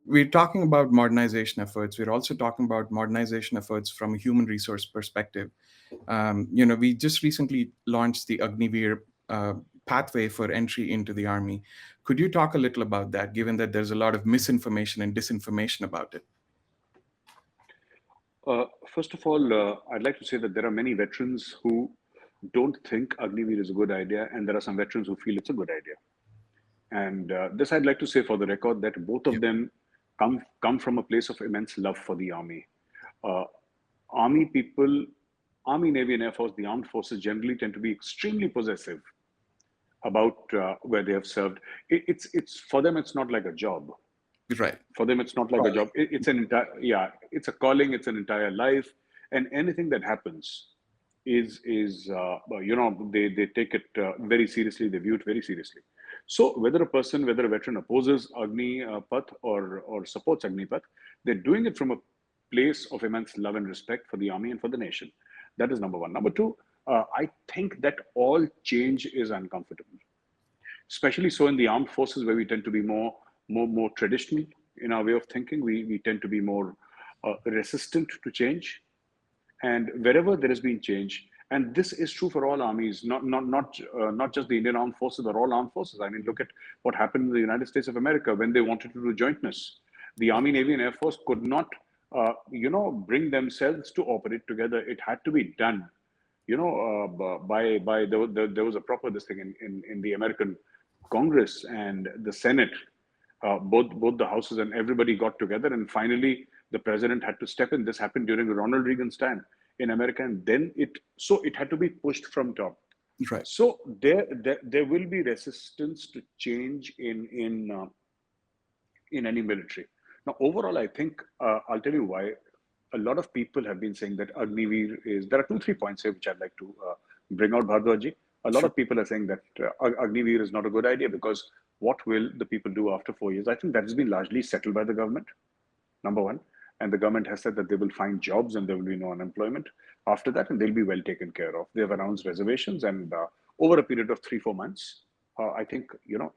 we're talking about modernization efforts. We're also talking about modernization efforts from a human resource perspective. We just recently launched the Agniveer pathway for entry into the army. Could you talk a little about that, given that there's a lot of misinformation and disinformation about it? First of all, I'd like to say that there are many veterans who don't think Agniveer is a good idea, and there are some veterans who feel it's a good idea. And this I'd like to say for the record that both Yeah. of them come from a place of immense love for the army. Uh, Army people, Army, Navy, and Air Force, the armed forces generally tend to be extremely possessive about where they have served. It's for them. It's not like a job. Right. For them, it's not like a job. It's an entire, yeah, it's a calling. It's an entire life, and anything that happens they take it very seriously. They view it very seriously. So whether a veteran opposes Agnipath or supports Agnipath, they're doing it from a place of immense love and respect for the army and for the nation. That is number one. Number two, I think that all change is uncomfortable, especially so in the armed forces where we tend to be more traditional in our way of thinking. We tend to be more resistant to change, and wherever there has been change, and this is true for all armies, not just the Indian Armed Forces or all armed forces. I mean, look at what happened in the United States of America when they wanted to do jointness. The Army, Navy, and Air Force could not, bring themselves to operate together. It had to be done, by there was a proper this thing in the American Congress and the Senate, both the houses, and everybody got together, and finally the president had to step in. This happened during Ronald Reagan's time in America, and then it had to be pushed from top. Right. So there will be resistance to change in any military. Now, overall, I think I'll tell you why. A lot of people have been saying that Agniveer is. There are 2 3 points here which I'd like to bring out, Bhardwajji. A lot Sure. of people are saying that Agniveer is not a good idea because what will the people do after 4 years? I think that has been largely settled by the government, number one. And the government has said that they will find jobs and there will be no unemployment after that, and they'll be well taken care of. They have announced reservations, and over a period of 3 4 months, I think it'll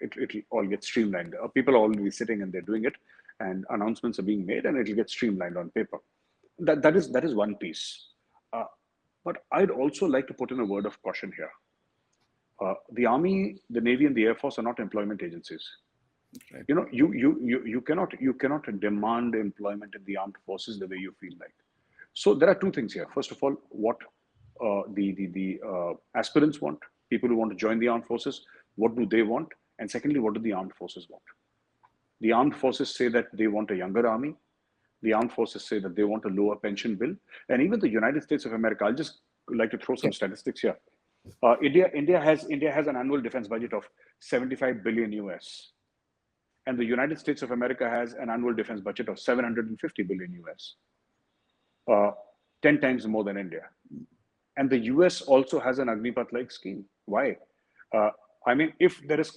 all get streamlined. People are already sitting and they're doing it, and announcements are being made, and it'll get streamlined on paper. That is one piece. Uh, but I'd also like to put in a word of caution here. The Army, the Navy, and the Air Force are not employment agencies. Right. You cannot demand employment in the armed forces the way you feel like. So there are two things here. First of all, what the aspirants want, people who want to join the armed forces, what do they want? And secondly, what do the armed forces want? The armed forces say that they want a younger army. The armed forces say that they want a lower pension bill. And even the United States of America, I'll just like to throw some statistics here. India has an annual defense budget of 75 billion US, and the United States of America has an annual defense budget of 750 billion US, uh, 10 times more than India. And the US also has an Agnipath-like scheme. Why? Uh, I mean, if there is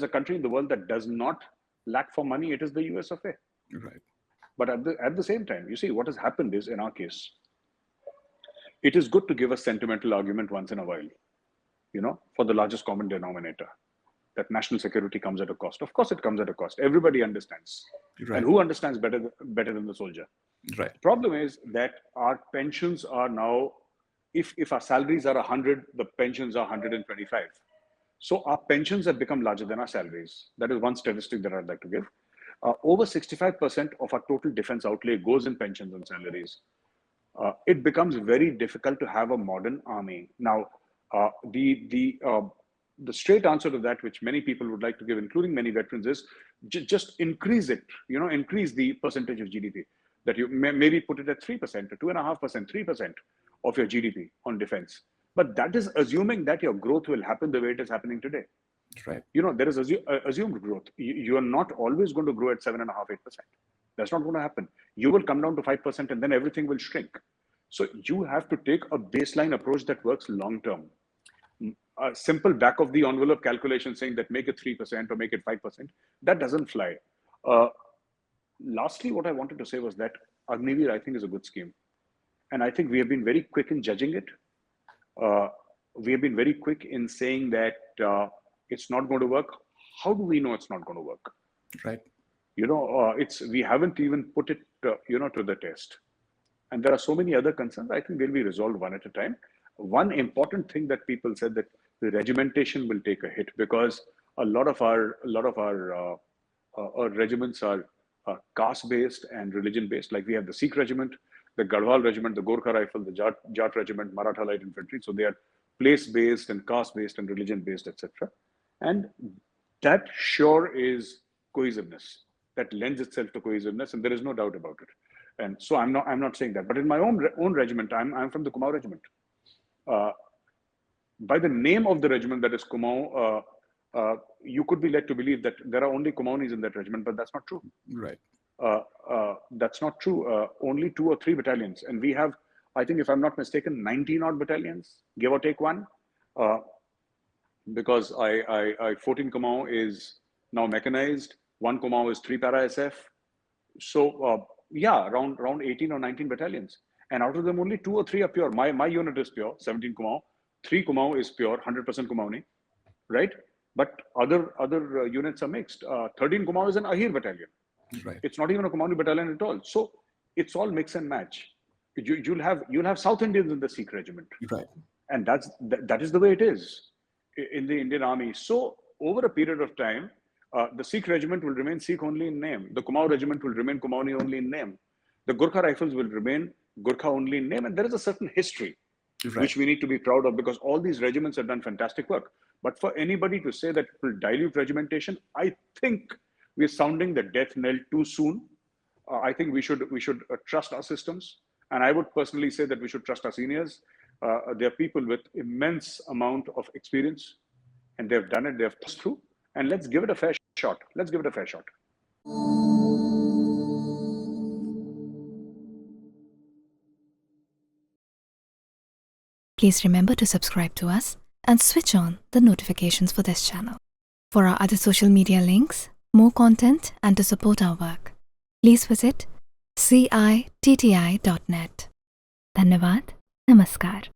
a country in the world that does not lack for money, it is the US of A. Right. But at the same time, you see, what has happened is, in our case, it is good to give a sentimental argument once in a while, for the largest common denominator, that national security comes at a cost. Of course, it comes at a cost. Everybody understands. And Right. who understands better than the soldier? Right. The problem is that our pensions are now, if our salaries are 100, the pensions are 125. So our pensions have become larger than our salaries. That is one statistic that I'd like to give. Over 65% of our total defense outlay goes in pensions and salaries. It becomes very difficult to have a modern army. Now, the straight answer to that, which many people would like to give, including many veterans, is just increase it. Increase the percentage of GDP that you maybe put it at 3% or 2.5%, 3% of your GDP on defense. But that is assuming that your growth will happen the way it is happening today. Right. There is assumed growth. You are not always going to grow at 7.5%, 8%. That's not going to happen. You will come down to 5% and then everything will shrink. So you have to take a baseline approach that works long term. A simple back of the envelope calculation saying that make it 3% or make it 5%, that doesn't fly. Uh, Lastly, what I wanted to say was that Agniveer, I think, is a good scheme. And I think we have been very quick in judging it. Uh, we have been very quick in saying that it's not going to work. How do we know it's not going to work? Right. We haven't even put it, to the test. And there are so many other concerns. I think they'll be resolved one at a time. One important thing that people said, that the regimentation will take a hit, because a lot of our regiments are caste based and religion based. Like we have the Sikh regiment, the Garhwal regiment, the Gorkha Rifle, the Jat regiment, Maratha Light Infantry. So they are place based and caste based and religion based, etc. And that sure is cohesiveness. That lends itself to cohesiveness, and there is no doubt about it. And so I'm not saying that. But in my own regiment, I'm from the Kumaon regiment. Uh, by the name of the regiment, that is Kumaon, you could be led to believe that there are only Kumaonis in that regiment, but that's not true. Right. That's not true. Only 2 or 3 battalions, and we have, I think, if I'm not mistaken, 19 odd battalions, give or take one. Because 14 Kumaon is now mechanized, 1 Kumaon is 3 para SF. So yeah, around 18 or 19 battalions, and out of them only 2 or 3 are pure. My unit is pure, 17 Kumaon. 3 Kumaon is pure, 100% Kumaoni, right? But other units are mixed. 13 Kumaon is an Ahir battalion. Right. It's not even a Kumaoni battalion at all. So it's all mix and match. You'll have South Indians in the Sikh regiment, Right. and that is the way it is in the Indian Army. So over a period of time, the Sikh regiment will remain Sikh only in name. The Kumaon regiment will remain Kumaoni only in name. The Gurkha Rifles will remain Gurkha only in name. And there is a certain history which we need to be proud of, because all these regiments have done fantastic work. But for anybody to say that it will dilute regimentation, I think we're sounding the death knell too soon. I think we should trust our systems. And I would personally say that we should trust our seniors. They're people with immense amount of experience, and they've done it, they've passed through. And let's give it a fair shot. Let's give it a fair shot. Please remember to subscribe to us and switch on the notifications for this channel. For our other social media links, more content, and to support our work, please visit citti.net. Dhanyavad. Namaskar.